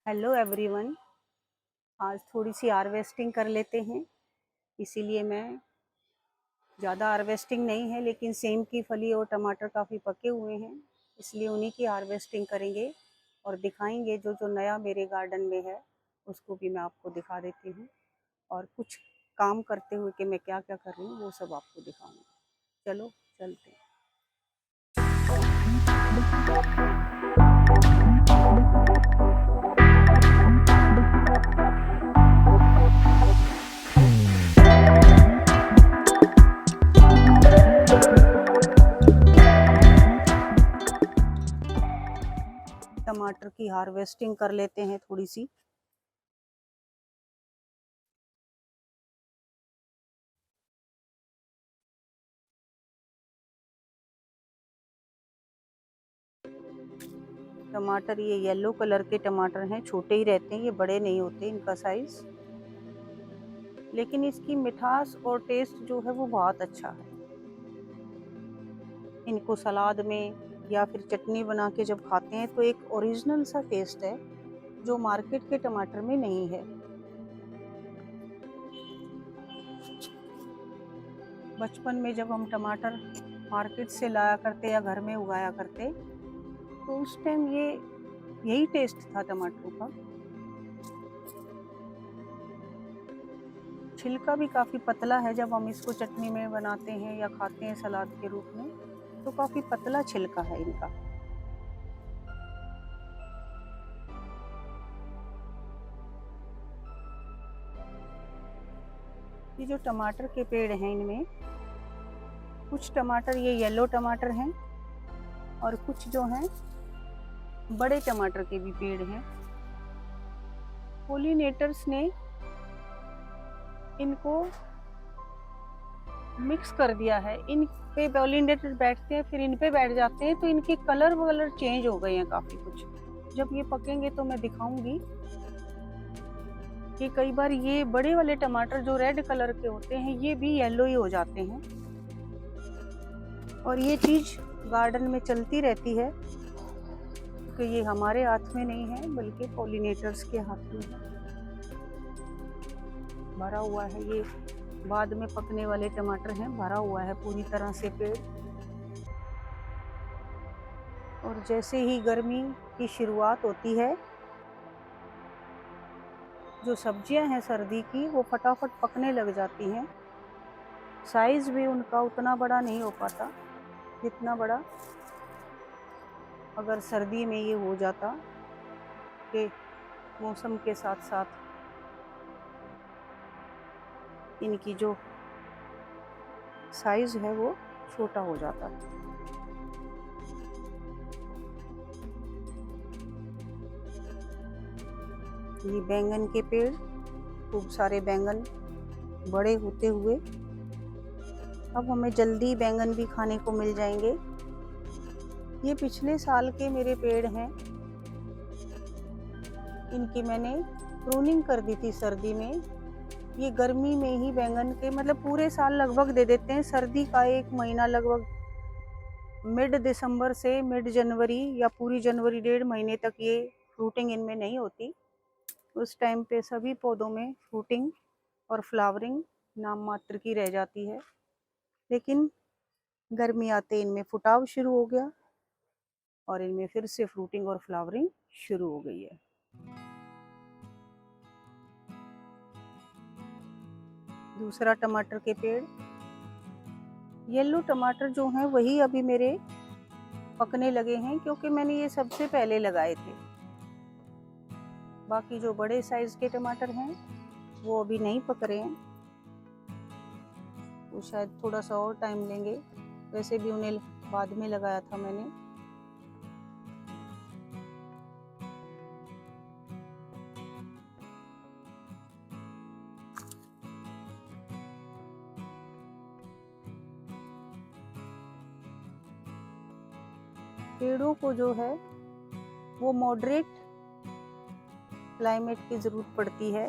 Hello everyone. आज थोड़ी सी harvesting कर लेते हैं, इसीलिए मैं ज़्यादा हार्वेस्टिंग नहीं है, लेकिन सेम की फली और टमाटर काफ़ी पके हुए हैं, इसलिए उन्हीं की हार्वेस्टिंग करेंगे और दिखाएंगे। जो जो नया मेरे गार्डन में है उसको भी मैं आपको दिखा देती हूँ, और कुछ काम करते हुए कि मैं क्या क्या कर रही हूँ वो सब आपको दिखाऊंगी। चलो चलते हैं। टमाटर की हार्वेस्टिंग कर लेते हैं थोड़ी सी। टमाटर ये येलो कलर के टमाटर हैं, छोटे ही रहते हैं, ये बड़े नहीं होते इनका साइज़, लेकिन इसकी मिठास और टेस्ट जो है वो बहुत अच्छा है। इनको सलाद में या फिर चटनी बना के जब खाते हैं तो एक ओरिजिनल सा टेस्ट है जो मार्केट के टमाटर में नहीं है। बचपन में जब हम टमाटर मार्केट से लाया करते या घर में उगाया करते तो उस टाइम यही टेस्ट था टमाटरों का। छिलका भी काफ़ी पतला है, जब हम इसको चटनी में बनाते हैं या खाते हैं सलाद के रूप में तो काफ़ी पतला छिलका है इनका। ये जो टमाटर के पेड़ हैं इनमें कुछ टमाटर ये येलो टमाटर हैं और कुछ जो हैं बड़े टमाटर के भी पेड़ हैं। पोलिनेटर्स ने इनको मिक्स कर दिया है, इन पे पोलिनेटर बैठते हैं फिर इन पे बैठ जाते हैं, तो इनके कलर वगैरह चेंज हो गए हैं काफ़ी कुछ। जब ये पकेंगे तो मैं दिखाऊंगी कि कई बार ये बड़े वाले टमाटर जो रेड कलर के होते हैं ये भी येलो ही हो जाते हैं। और ये चीज़ गार्डन में चलती रहती है क्योंकि ये हमारे हाथ में नहीं है बल्कि पोलिनेटर्स के हाथ में है। भरा हुआ है, ये बाद में पकने वाले टमाटर हैं, भरा हुआ है पूरी तरह से पेड़। और जैसे ही गर्मी की शुरुआत होती है जो सब्जियां हैं सर्दी की वो फटाफट पकने लग जाती हैं। साइज़ भी उनका उतना बड़ा नहीं हो पाता जितना बड़ा अगर सर्दी में ये हो जाता कि मौसम के साथ साथ इनकी जो साइज़ है वो छोटा हो जाता। ये बैंगन के पेड़, खूब सारे बैंगन बड़े होते हुए अब हमें जल्दी बैंगन भी खाने को मिल जाएंगे। ये पिछले साल के मेरे पेड़ हैं, इनकी मैंने प्रूनिंग कर दी थी सर्दी में। ये गर्मी में ही बैंगन के मतलब पूरे साल लगभग दे देते हैं, सर्दी का एक महीना लगभग मिड दिसंबर से मिड जनवरी या पूरी जनवरी 1.5 महीने तक ये फ्रूटिंग इनमें नहीं होती। उस टाइम पे सभी पौधों में फ्रूटिंग और फ्लावरिंग नाम मात्र की रह जाती है, लेकिन गर्मी आते इनमें फुटाव शुरू हो गया और इनमें फिर से फ्रूटिंग और फ्लावरिंग शुरू हो गई है। दूसरा टमाटर के पेड़, येलो टमाटर जो हैं वही अभी मेरे पकने लगे हैं क्योंकि मैंने ये सबसे पहले लगाए थे। बाकी जो बड़े साइज के टमाटर हैं वो अभी नहीं पक रहे हैं, वो शायद थोड़ा सा और टाइम लेंगे। वैसे भी उन्हें बाद में लगाया था मैंने। पेड़ों को जो है वो मॉडरेट क्लाइमेट की ज़रूरत पड़ती है।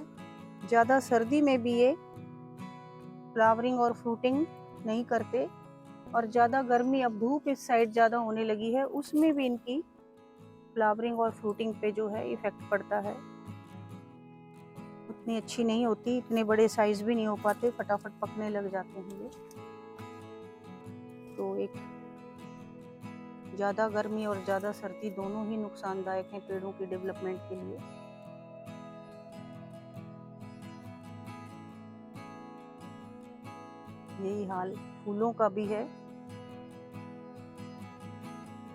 ज़्यादा सर्दी में भी ये फ्लावरिंग और फ्रूटिंग नहीं करते, और ज़्यादा गर्मी, अब धूप इस साइड ज़्यादा होने लगी है, उसमें भी इनकी फ्लावरिंग और फ्रूटिंग पे जो है इफ़ेक्ट पड़ता है। उतनी अच्छी नहीं होती, इतने बड़े साइज़ भी नहीं हो पाते, फटाफट पकने लग जाते हैं ये। तो एक ज़्यादा गर्मी और ज़्यादा सर्दी दोनों ही नुकसानदायक हैं पेड़ों की डेवलपमेंट के लिए। यही हाल फूलों का भी है।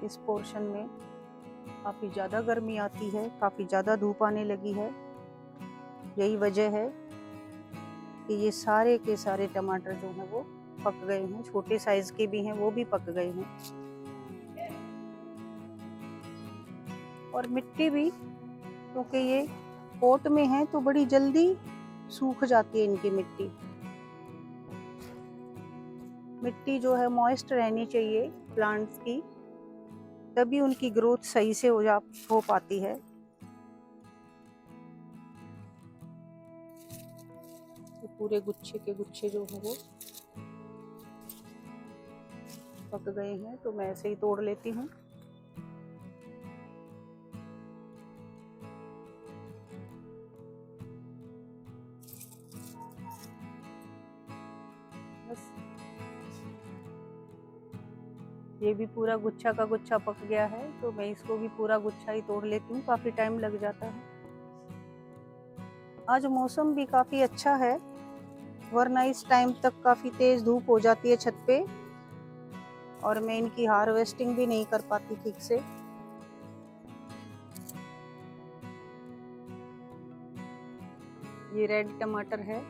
इस पोर्शन में काफ़ी ज़्यादा गर्मी आती है, काफ़ी ज़्यादा धूप आने लगी है। यही वजह है कि ये सारे के सारे टमाटर जो हैं वो पक गए हैं। छोटे साइज़ के भी हैं, वो भी पक गए हैं। और मिट्टी भी, क्योंकि ये पॉट में है तो बड़ी जल्दी सूख जाती है इनकी मिट्टी। मिट्टी जो है मॉइस्ट रहनी चाहिए प्लांट्स की, तभी उनकी ग्रोथ सही से हो पाती है। तो पूरे गुच्छे के गुच्छे जो है वो पक गए हैं, तो मैं ऐसे ही तोड़ लेती हूँ। बस ये भी पूरा गुच्छा का गुच्छा पक गया है, तो मैं इसको भी पूरा गुच्छा ही तोड़ लेती हूँ, काफ़ी टाइम लग जाता है। आज मौसम भी काफ़ी अच्छा है, वरना इस टाइम तक काफ़ी तेज़ धूप हो जाती है छत पे और मैं इनकी हार्वेस्टिंग भी नहीं कर पाती ठीक से। ये रेड टमाटर है,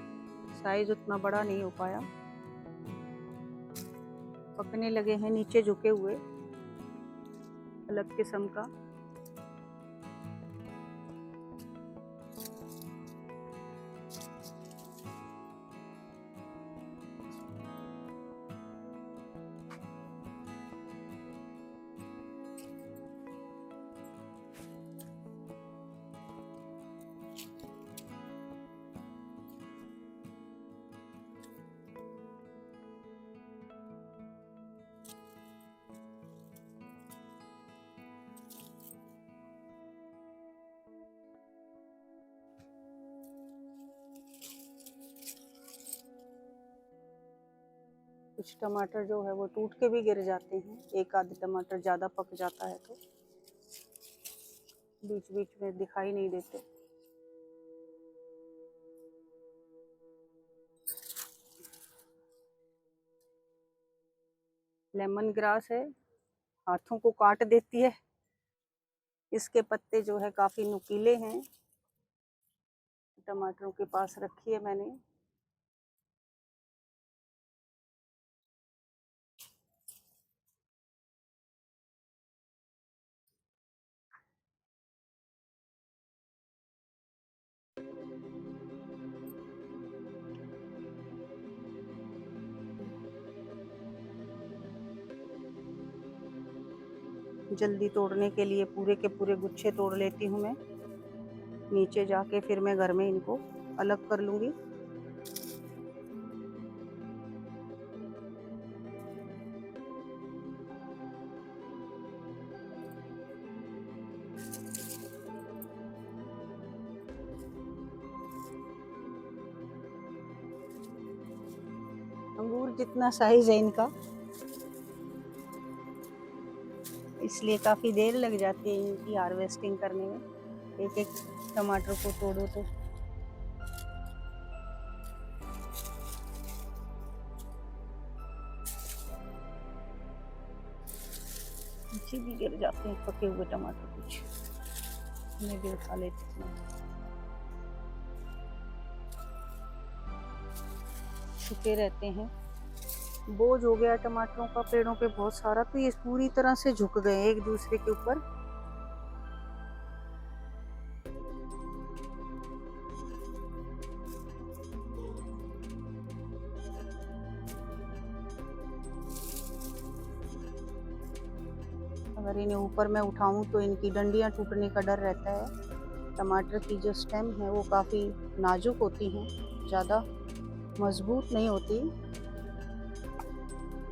साइज उतना बड़ा नहीं हो पाया, पकने लगे हैं नीचे झुके हुए, अलग किस्म का। कुछ टमाटर जो है वो टूट के भी गिर जाते हैं, एक आध टमाटर ज़्यादा पक जाता है तो बीच बीच में दिखाई नहीं देते। लेमन ग्रास है, हाथों को काट देती है। इसके पत्ते जो है काफ़ी नुकीले हैं। टमाटरों के पास रखी है मैंने। जल्दी तोड़ने के लिए पूरे के पूरे गुच्छे तोड़ लेती हूँ मैं। नीचे जाके फिर मैं घर में इनको अलग कर लूँगी। अंगूर जितना साइज है इनका, इसलिए काफ़ी देर लग जाती है इनकी हार्वेस्टिंग करने में। एक एक टमाटर को तोड़ो तो नीचे भी गिर जाते हैं पके हुए टमाटर, कुछ मैं भी उठा लेती हूँ। सूखे रहते हैं, बोझ हो गया टमाटरों का पेड़ों पे बहुत सारा, तो ये पूरी तरह से झुक गए एक दूसरे के ऊपर। अगर इन्हें ऊपर मैं उठाऊं तो इनकी डंडियां टूटने का डर रहता है। टमाटर की जो स्टेम है वो काफ़ी नाजुक होती हैं, ज़्यादा मजबूत नहीं होती।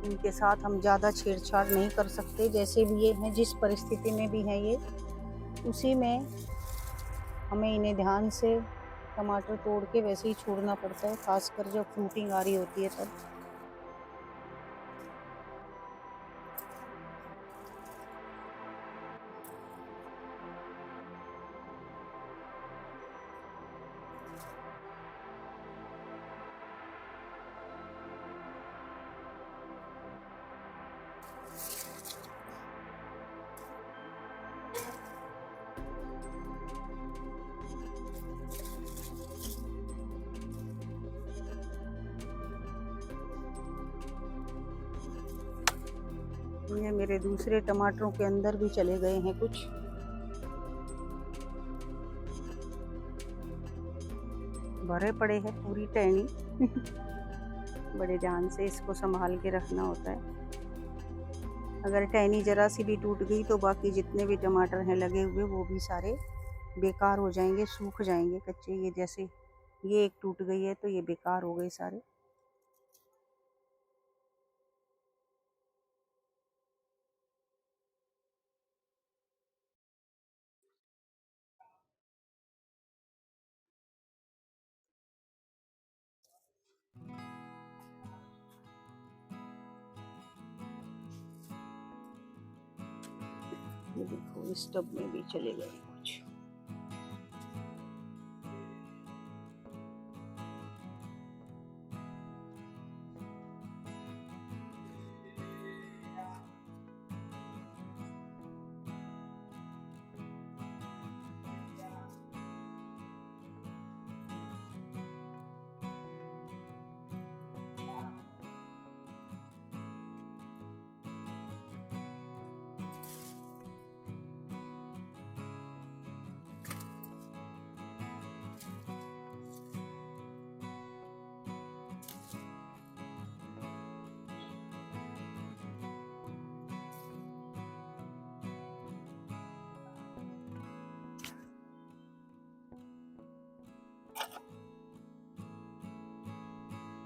इनके साथ हम ज़्यादा छेड़छाड़ नहीं कर सकते, जैसे भी ये हैं, जिस परिस्थिति में भी हैं ये उसी में हमें इन्हें ध्यान से टमाटर तोड़ के वैसे ही छोड़ना पड़ता है, खासकर जब फ्रूटिंग आ रही होती है तब। ये मेरे दूसरे टमाटरों के अंदर भी चले गए हैं कुछ। भरे पड़े हैं पूरी टहनी। बड़े ध्यान से इसको संभाल के रखना होता है। अगर टहनी जरा सी भी टूट गई तो बाकी जितने भी टमाटर हैं लगे हुए वो भी सारे बेकार हो जाएंगे, सूख जाएंगे कच्चे। ये जैसे ये एक टूट गई है तो ये बेकार हो गए सारे। ये देखो इस टब में भी चले गए कुछ।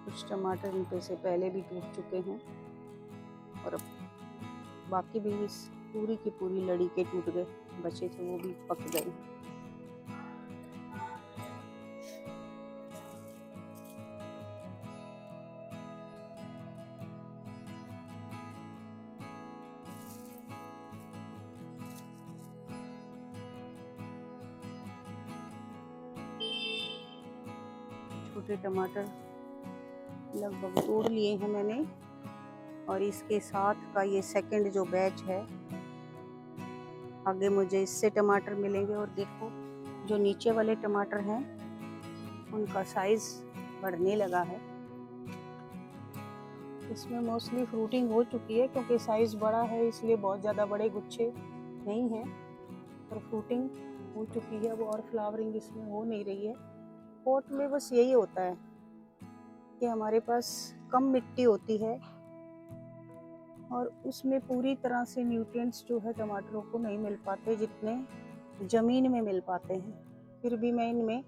कुछ टमाटर इनपे से पहले भी टूट चुके हैं और अब बाकी भी इस पूरी की पूरी लड़ी के टूट गए, बचे थे वो भी पक गए। छोटे टमाटर लगभग तोड़ लिए हैं मैंने और इसके साथ का ये सेकंड जो बैच है, आगे मुझे इससे टमाटर मिलेंगे। और देखो जो नीचे वाले टमाटर हैं उनका साइज बढ़ने लगा है। इसमें मोस्टली फ्रूटिंग हो चुकी है क्योंकि साइज बड़ा है, इसलिए बहुत ज़्यादा बड़े गुच्छे नहीं हैं, पर फ्रूटिंग हो चुकी है। वो और फ्लावरिंग इसमें हो नहीं रही है। पॉट में बस यही होता है कि हमारे पास कम मिट्टी होती है और उसमें पूरी तरह से न्यूट्रिएंट्स जो है टमाटरों को नहीं मिल पाते जितने ज़मीन में मिल पाते हैं। फिर भी मैं इनमें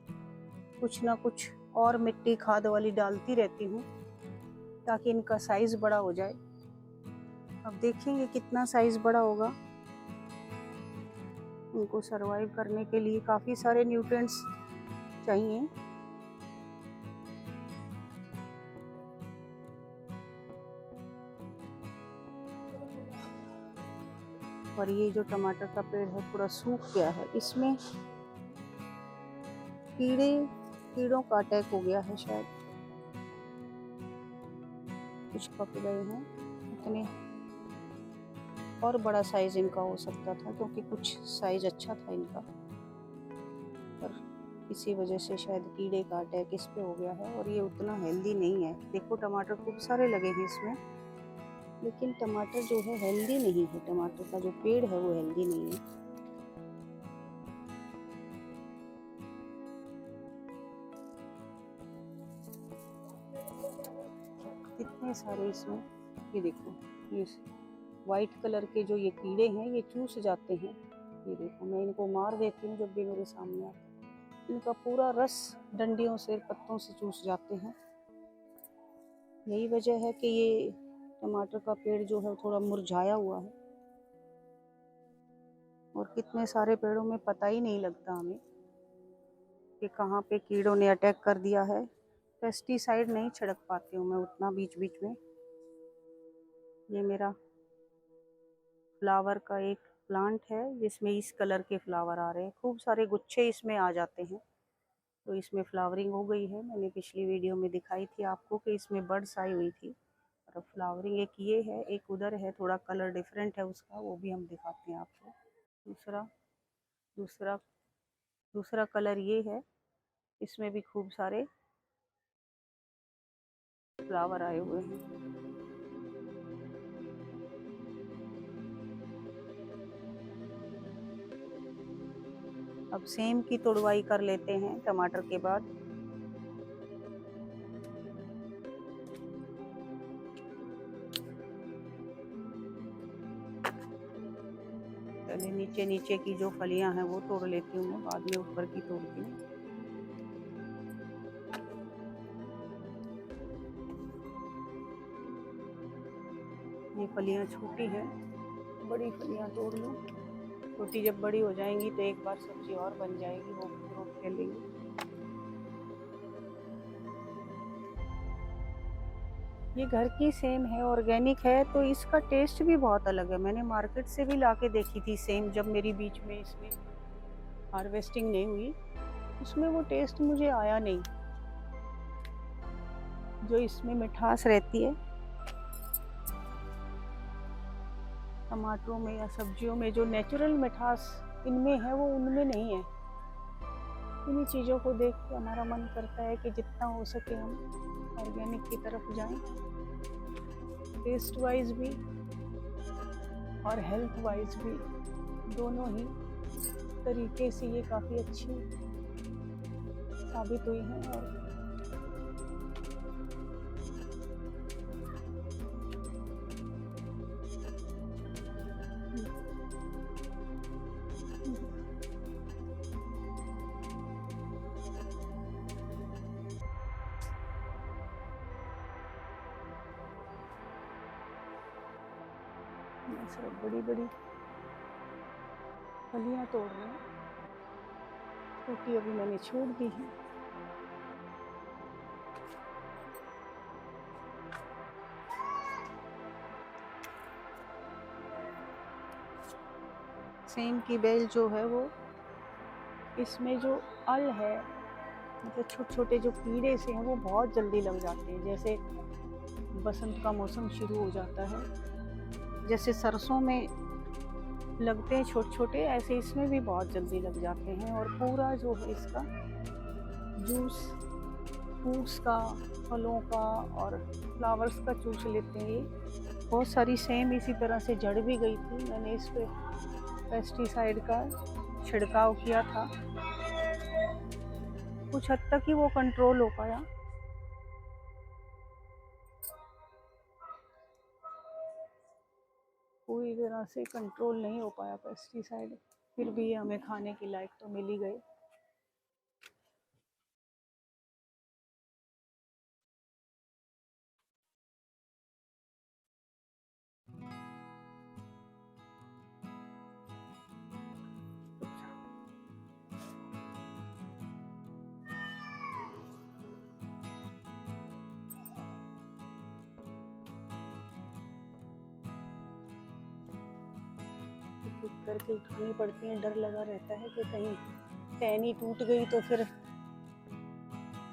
कुछ ना कुछ और मिट्टी खाद वाली डालती रहती हूँ ताकि इनका साइज़ बड़ा हो जाए। अब देखेंगे कितना साइज़ बड़ा होगा। इनको सरवाइव करने के लिए काफ़ी सारे न्यूट्रिएंट्स चाहिए। और ये जो टमाटर का पेड़ है थोड़ा सूख गया है, इसमें कीड़ों का अटैक हो गया है शायद। कुछ पक गए हैं, इतने और बड़ा साइज इनका हो सकता था क्योंकि कुछ साइज अच्छा था इनका, पर इसी वजह से शायद कीड़े का अटैक इस पे हो गया है और ये उतना हेल्दी नहीं है। देखो टमाटर खूब सारे लगे हैं इसमें, लेकिन टमाटर जो है हेल्दी नहीं है। टमाटर का जो पेड़ है वो हेल्दी नहीं है। कितने सारे इसमें, ये देखो ये वाइट कलर के जो ये कीड़े हैं ये चूस जाते हैं। ये देखो मैं इनको मार देती हूँ जब भी मेरे सामने आते, इनका पूरा रस डंडियों से पत्तों से चूस जाते हैं। यही वजह है कि ये टमाटर का पेड़ जो है थोड़ा मुरझाया हुआ है। और कितने सारे पेड़ों में पता ही नहीं लगता हमें कि कहाँ पे कीड़ों ने अटैक कर दिया है। पेस्टिसाइड नहीं छिड़क पाती हूँ मैं उतना बीच बीच में। ये मेरा फ्लावर का एक प्लांट है जिसमें इस कलर के फ्लावर आ रहे हैं, खूब सारे गुच्छे इसमें आ जाते हैं। तो इसमें फ्लावरिंग हो गई है। मैंने पिछली वीडियो में दिखाई थी आपको कि इसमें बर्ड्स आई हुई थी, और फ्लावरिंग एक ये है, एक उधर है, थोड़ा कलर डिफरेंट है उसका, वो भी हम दिखाते हैं आपको। दूसरा दूसरा दूसरा कलर ये है, इसमें भी खूब सारे फ्लावर आए हुए हैं। अब सेम की तुड़वाई कर लेते हैं टमाटर के बाद। पहले नीचे नीचे की जो फलियां हैं वो तोड़ लेती हूँ मैं, बाद में ऊपर की तोड़ती हूँ। ये फलियां छोटी हैं, बड़ी फलियां तोड़ लूँ। छोटी जब बड़ी हो जाएंगी तो एक बार सब्जी और बन जाएगी, वो ग्रोथ कर लेंगी। ये घर की सेम है, ऑर्गेनिक है, तो इसका टेस्ट भी बहुत अलग है। मैंने मार्केट से भी लाके देखी थी सेम, जब मेरी बीच में इसमें हार्वेस्टिंग नहीं हुई, उसमें वो टेस्ट मुझे आया नहीं जो इसमें मिठास रहती है। टमाटरों में या सब्जियों में जो नेचुरल मिठास इनमें है वो उनमें नहीं है। इन्हीं चीज़ों को देख के हमारा मन करता है कि जितना हो सके हम ऑर्गेनिक की तरफ जाएं, टेस्ट वाइज भी और हेल्थ वाइज भी, दोनों ही तरीके से ये काफ़ी अच्छी साबित हुई हैं। और सिर्फ बड़ी बड़ी फलियां तोड़ रही हूँ, छोटी अभी मैंने छोड़ दी है। सेम की बेल जो है वो, इसमें जो अल है, मतलब छोटे छोटे जो कीड़े से हैं वो बहुत जल्दी लग जाते हैं। जैसे बसंत का मौसम शुरू हो जाता है, जैसे सरसों में लगते हैं छोटे छोटे, ऐसे इसमें भी बहुत जल्दी लग जाते हैं। और पूरा जो है इसका जूस फ्रूट्स का, फलों का और फ्लावर्स का चूस लेते हैं। ये बहुत सारी सेम इसी तरह से जड़ भी गई थी। मैंने इस पे पेस्टिसाइड का छिड़काव किया था, कुछ हद तक ही वो कंट्रोल हो पाया। पूरी तरह से कंट्रोल नहीं हो पाया पेस्टिसाइड, फिर भी ये हमें खाने के लायक तो मिल ही गए। करके उठानी पड़ती हैं, डर लगा रहता है कि कहीं टहनी टूट गई तो फिर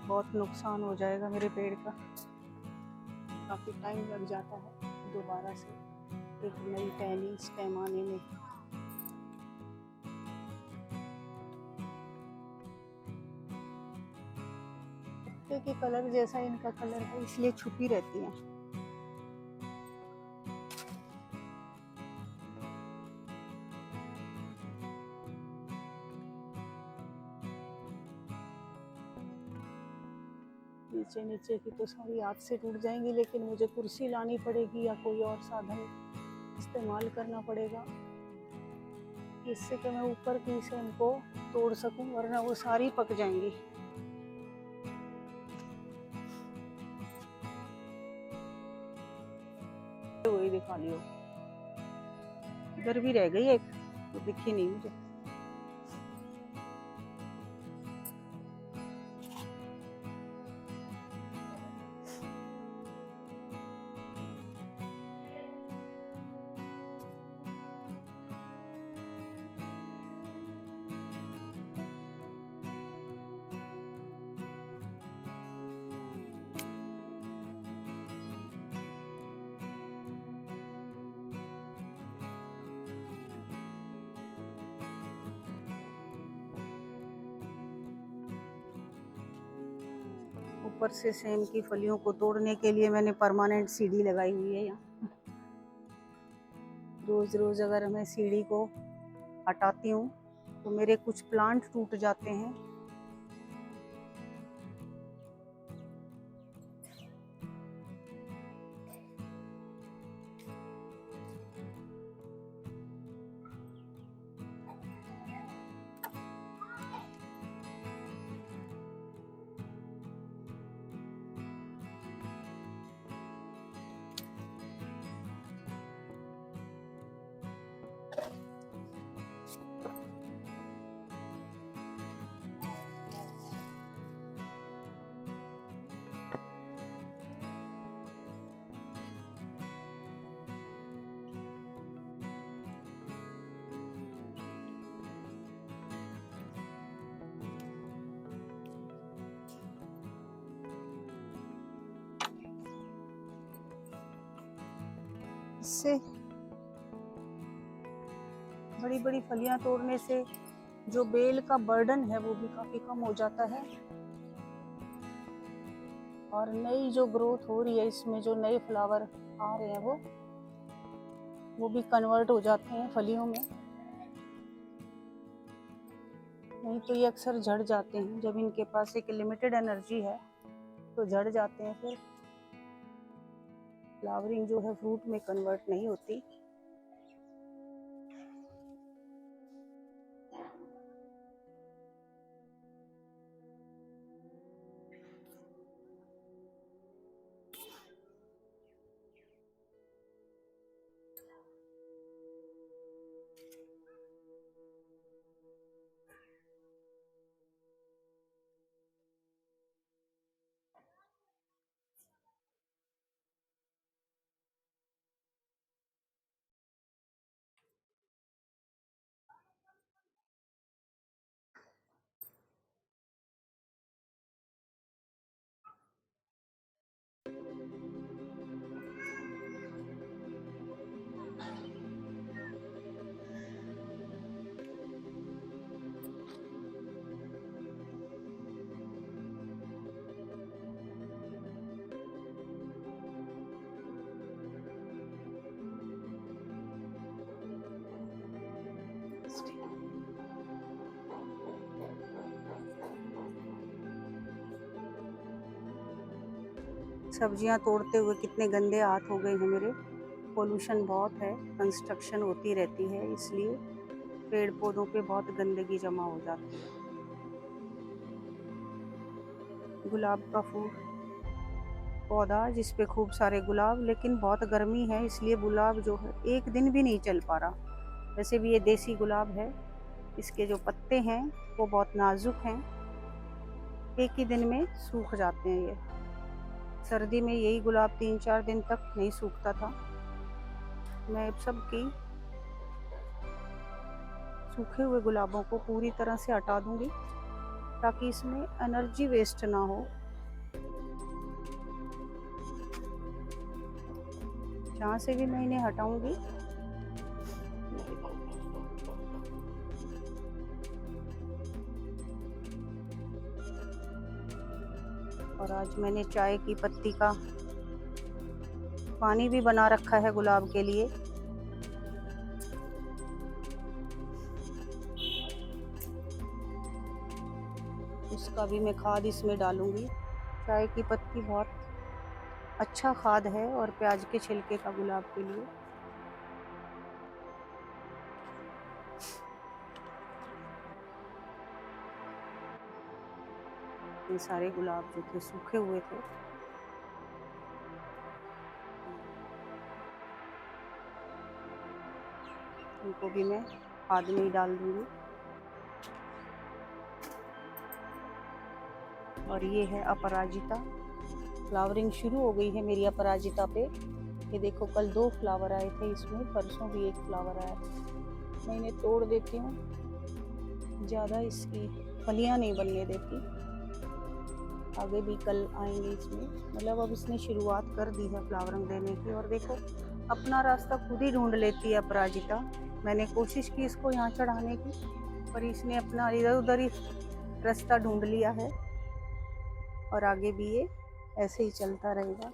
बहुत नुकसान हो जाएगा मेरे पेड़ का। काफ़ी टाइम लग जाता है दोबारा से एक नई टहनी स्टेम आने में। पत्ते के कलर जैसा इनका कलर है, इसलिए छुपी रहती हैं। नीचे नीचे की तो सारी हाथ से टूट जाएंगी, लेकिन मुझे कुर्सी लानी पड़ेगी या कोई और साधन इस्तेमाल करना पड़ेगा जिससे कि मैं ऊपर की से इनको तोड़ सकूं, वरना वो सारी पक जाएंगी। वही दिखा लियो, इधर भी रह गई एक, तो दिखी नहीं मुझे। ऊपर से सेम की फलियों को तोड़ने के लिए मैंने परमानेंट सीढ़ी लगाई हुई है यहाँ। रोज रोज अगर मैं सीढ़ी को हटाती हूँ तो मेरे कुछ प्लांट टूट जाते हैं। इससे बड़ी बड़ी फलियां तोड़ने से जो बेल का बर्डन है वो भी काफी कम हो जाता है, और नई जो ग्रोथ हो रही है इसमें, जो नए फ्लावर आ रहे हैं वो भी कन्वर्ट हो जाते हैं फलियों में। नहीं तो ये अक्सर झड़ जाते हैं, जब इनके पास एक लिमिटेड एनर्जी है तो झड़ जाते हैं, फिर फ्लावरिंग जो है फ्रूट में कन्वर्ट नहीं होती। सब्जियां तोड़ते हुए कितने गंदे हाथ हो गए हैं मेरे। पोल्यूशन बहुत है, कंस्ट्रक्शन होती रहती है, इसलिए पेड़ पौधों पे बहुत गंदगी जमा हो जाती है। गुलाब का फूल पौधा जिस पे खूब सारे गुलाब, लेकिन बहुत गर्मी है इसलिए गुलाब जो है एक दिन भी नहीं चल पा रहा। वैसे भी ये देसी गुलाब है, इसके जो पत्ते हैं वो बहुत नाजुक हैं, एक ही दिन में सूख जाते हैं ये। सर्दी में यही गुलाब 3-4 दिन तक नहीं सूखता था। मैं सबकी सूखे हुए गुलाबों को पूरी तरह से हटा दूंगी ताकि इसमें एनर्जी वेस्ट ना हो। जहाँ से भी मैं इन्हें हटाऊंगी और आज मैंने चाय की पत्ती का पानी भी बना रखा है गुलाब के लिए। उसका भी मैं खाद इसमें डालूंगी। चाय की पत्ती बहुत अच्छा खाद है, और प्याज के छिलके का गुलाब के लिए। ये सारे गुलाब जो थे सूखे हुए थे, उनको भी मैं खाद में ही डाल दूंगी। और ये है अपराजिता, फ्लावरिंग शुरू हो गई है मेरी अपराजिता पे। ये देखो कल 2 फ्लावर आए थे इसमें, परसों भी 1 फ्लावर आया। मैं इन्हें तोड़ देती हूँ, ज़्यादा इसकी फलियाँ नहीं बनने देती। आगे भी कल आएंगे इसमें, मतलब अब इसने शुरुआत कर दी है फ्लावरिंग देने की। और देखो अपना रास्ता खुद ही ढूंढ लेती है अपराजिता। मैंने कोशिश की इसको यहाँ चढ़ाने की, पर इसने अपना इधर उधर ही रास्ता ढूंढ लिया है। और आगे भी ये ऐसे ही चलता रहेगा।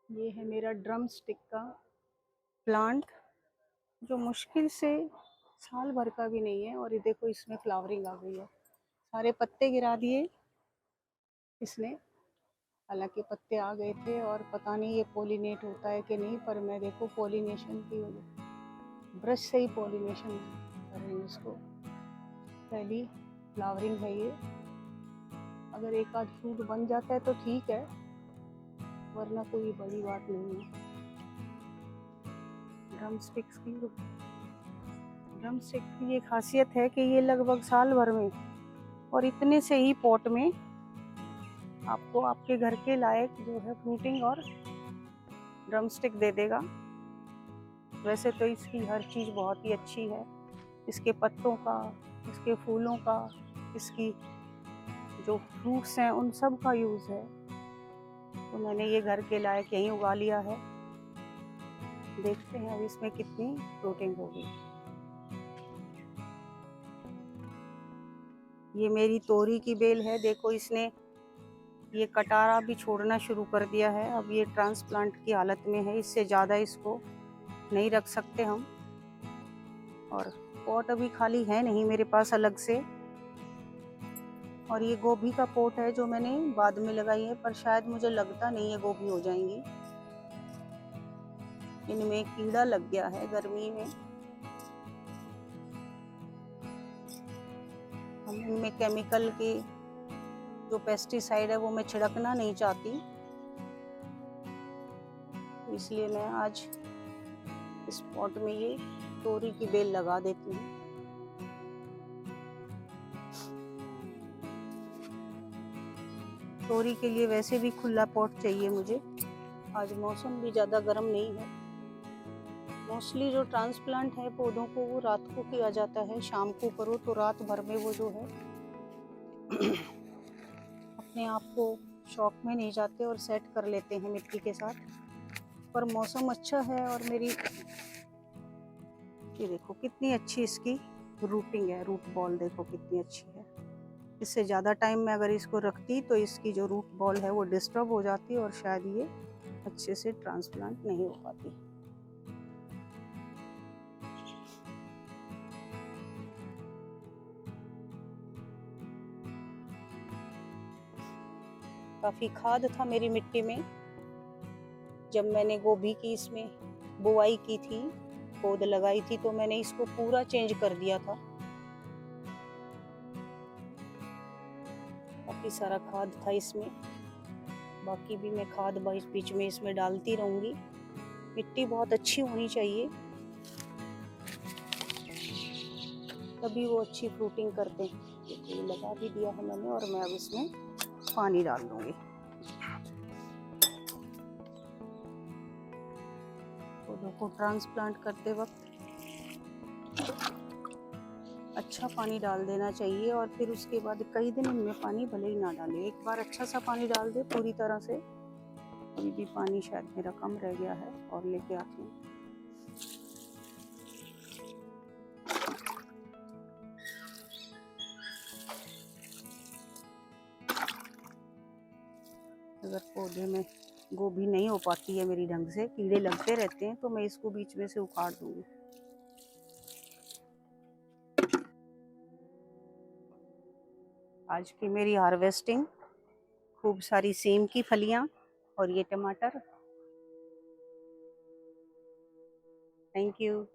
ये है मेरा ड्रम स्टिक का प्लांट, जो मुश्किल से साल भर का भी नहीं है। और ये देखो इसमें फ्लावरिंग आ गई है। सारे पत्ते गिरा दिए इसने, हालांकि पत्ते आ गए थे। और पता नहीं ये पॉलिनेट होता है कि नहीं, पर मैं देखो पॉलिनेशन की ब्रश से ही पॉलिनेशन कर रही हूँ इसको। पहली फ्लावरिंग है ये। अगर एक आध फ्रूट बन जाता है तो ठीक है, वरना कोई बड़ी बात नहीं है। ड्रम स्टिक की ये खासियत है कि ये लगभग साल भर में और इतने से ही पॉट में आपको आपके घर के लायक जो है फ्रूटिंग और ड्रम स्टिक दे देगा। वैसे तो इसकी हर चीज़ बहुत ही अच्छी है, इसके पत्तों का, इसके फूलों का, इसकी जो फ्रूट्स हैं उन सब का यूज़ है। तो मैंने ये घर के लायक यहीं उगा लिया है। देखते हैं अब इसमें कितनी फ्रूटिंग होगी। ये मेरी तोरी की बेल है, देखो इसने ये कटारा भी छोड़ना शुरू कर दिया है। अब ये ट्रांसप्लांट की हालत में है, इससे ज़्यादा इसको नहीं रख सकते हम। और पॉट अभी खाली है नहीं मेरे पास अलग से। और ये गोभी का पॉट है जो मैंने बाद में लगाई है, पर शायद मुझे लगता नहीं है गोभी हो जाएंगी। इनमें कीड़ा लग गया है गर्मी में। हम इनमें केमिकल के जो पेस्टिसाइड है वो मैं छिड़कना नहीं चाहती, इसलिए मैं आज इस पॉट में ये तोरी की बेल लगा देती हूँ। तोरी के लिए वैसे भी खुला पॉट चाहिए मुझे। आज मौसम भी ज़्यादा गर्म नहीं है। मोस्टली जो ट्रांसप्लांट है पौधों को वो रात को किया जाता है, शाम को करो तो रात भर में वो जो है अपने आप को शॉक में नहीं जाते और सेट कर लेते हैं मिट्टी के साथ। पर मौसम अच्छा है और मेरी ये देखो कितनी अच्छी इसकी रूटिंग है, रूट बॉल देखो कितनी अच्छी है। इससे ज़्यादा टाइम में अगर इसको रखती तो इसकी जो रूट बॉल है वो डिस्टर्ब हो जाती और शायद ये अच्छे से ट्रांसप्लांट नहीं हो पाती। काफ़ी खाद था मेरी मिट्टी में जब मैंने गोभी की इसमें बुआई की थी, पौध लगाई थी, तो मैंने इसको पूरा चेंज कर दिया था। काफ़ी सारा खाद था इसमें। बाकी भी मैं खाद बीच में इसमें डालती रहूँगी। मिट्टी बहुत अच्छी होनी चाहिए, तभी वो अच्छी फ्रूटिंग करते हैं। ये लगा भी दिया है मैंने और मैं अब इसमें पानी डाल दूँगी। पौधों को ट्रांसप्लांट करते वक्त अच्छा पानी डाल देना चाहिए और फिर उसके बाद कई दिन इनमें पानी भले ही ना डालें। एक बार अच्छा सा पानी डाल दे पूरी तरह से। अभी भी पानी शायद मेरा कम रह गया है और लेके आती हूँ। अगर पौधे में गोभी नहीं हो पाती है मेरी ढंग से, कीड़े लगते रहते हैं, तो मैं इसको बीच में से उखाड़ दूँगी। आज की मेरी हार्वेस्टिंग, खूब सारी सेम की फलियां और ये टमाटर। Thank you.